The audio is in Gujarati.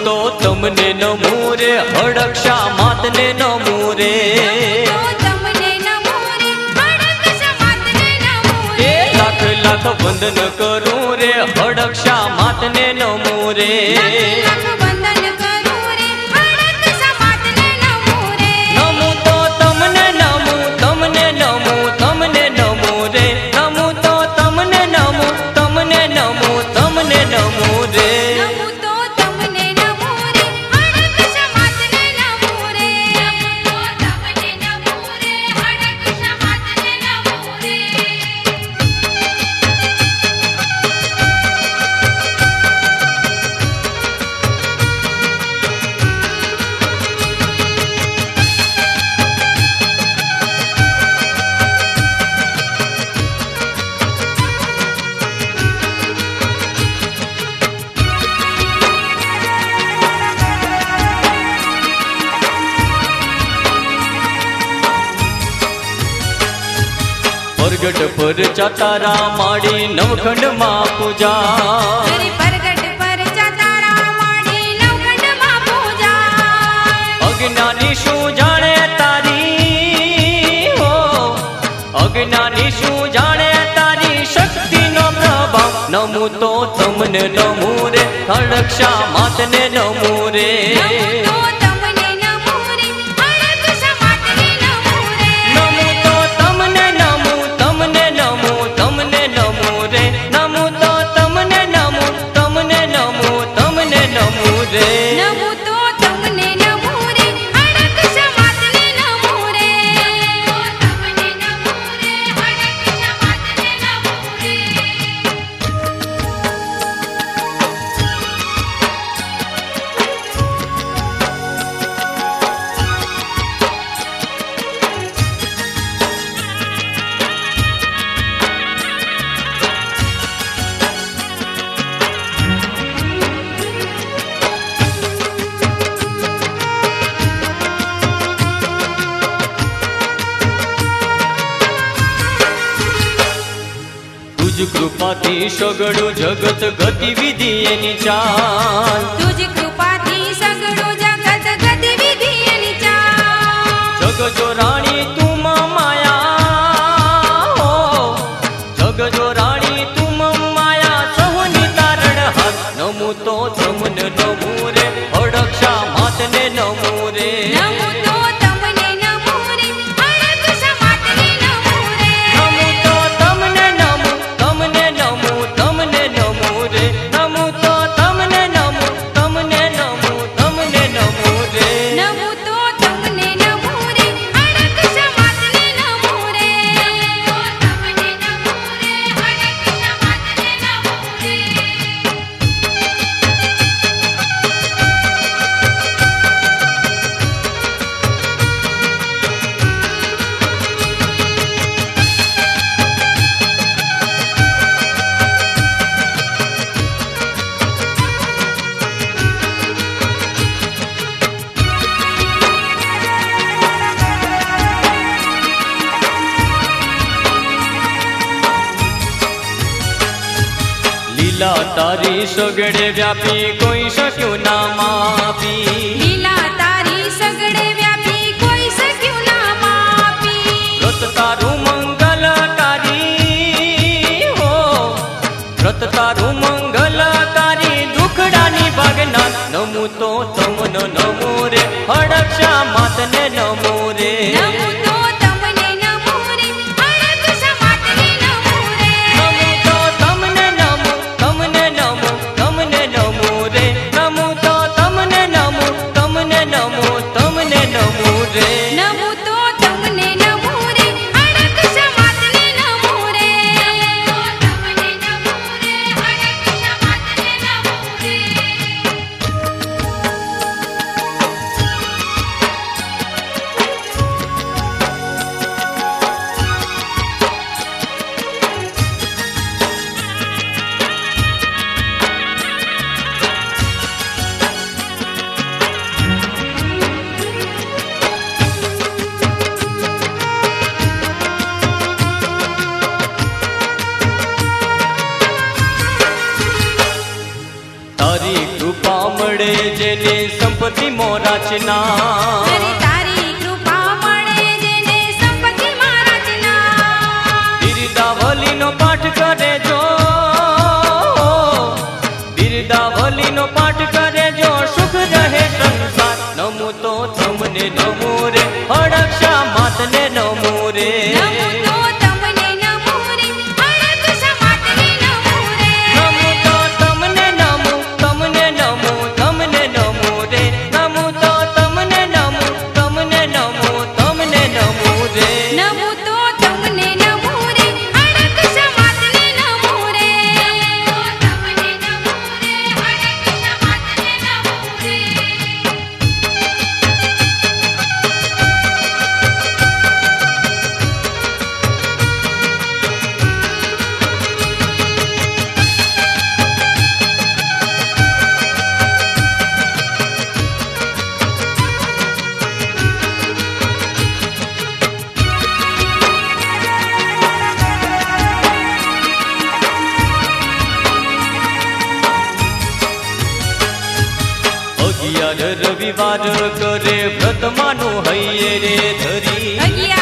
તો તમને નમો રે હડક્ષા માતને નમો રે લાખ લાખ વંદન કરું રે હડક્ષા માતને નમો રે નમું તો તમને નમું તમને નમું તમને નમો રે નમું તો તમને નમું તમને નમું તમને નમો રે પ્રગટ પર ચાતારા માડી નવખંડ માં પૂજા અજ્ઞાની શું જાણે તારી હો અજ્ઞાની શું જાણે તારી શક્તિ નો પ્રભાવ નમું તો તમને નમો રે હડક્ષા માતને નમો રે तुझ कृपाथी सगळो जगत गतिविधि एनी चाल तुझ कृपाथी सगळो जगत गतिविधि एनी चाल जग जो राणी तुम माया हो जग जो राणी तुम माया सहुनी तारण हाथ नमो तो तमने नमो रे हडक्षा मातने नमो रे लीला तारी सगळे व्यापी कोई शक्यो ना मापी लीला तारी सगळे व्यापी कोई शक्यो ना मापी व्रत तारू मंगलकारी हो व्रत तारू मंगलकारी दुखडानी भागना नमो तो तमने नमो रे हडक्षा मातने नमो रे રચના અરે તારી કૃપા મળે જેને સંપત્તિ માં રચના બિરદાવલીનો પાઠ કરે જો બિરદાવલીનો પાઠ કરે જો સુખ રહે સંસાર નમો તો તમને નમો રે હડક્ષા માતને નમો રે નમો તો તમને નમો રે અડક સમાતને નમો રે નમો તો તમને નમો તમને નમો તમને નમો રે નમો તો તમને નમો તમને નમો તમને નમો રે નમો તો તમને નમો રે અડક સમાતને નમો રે તમને નમો રે અડક સમાતને નમો રે અગિયાર રવિવાર કરે વ્રત માનો હૈયે રે ધરી અગિયાર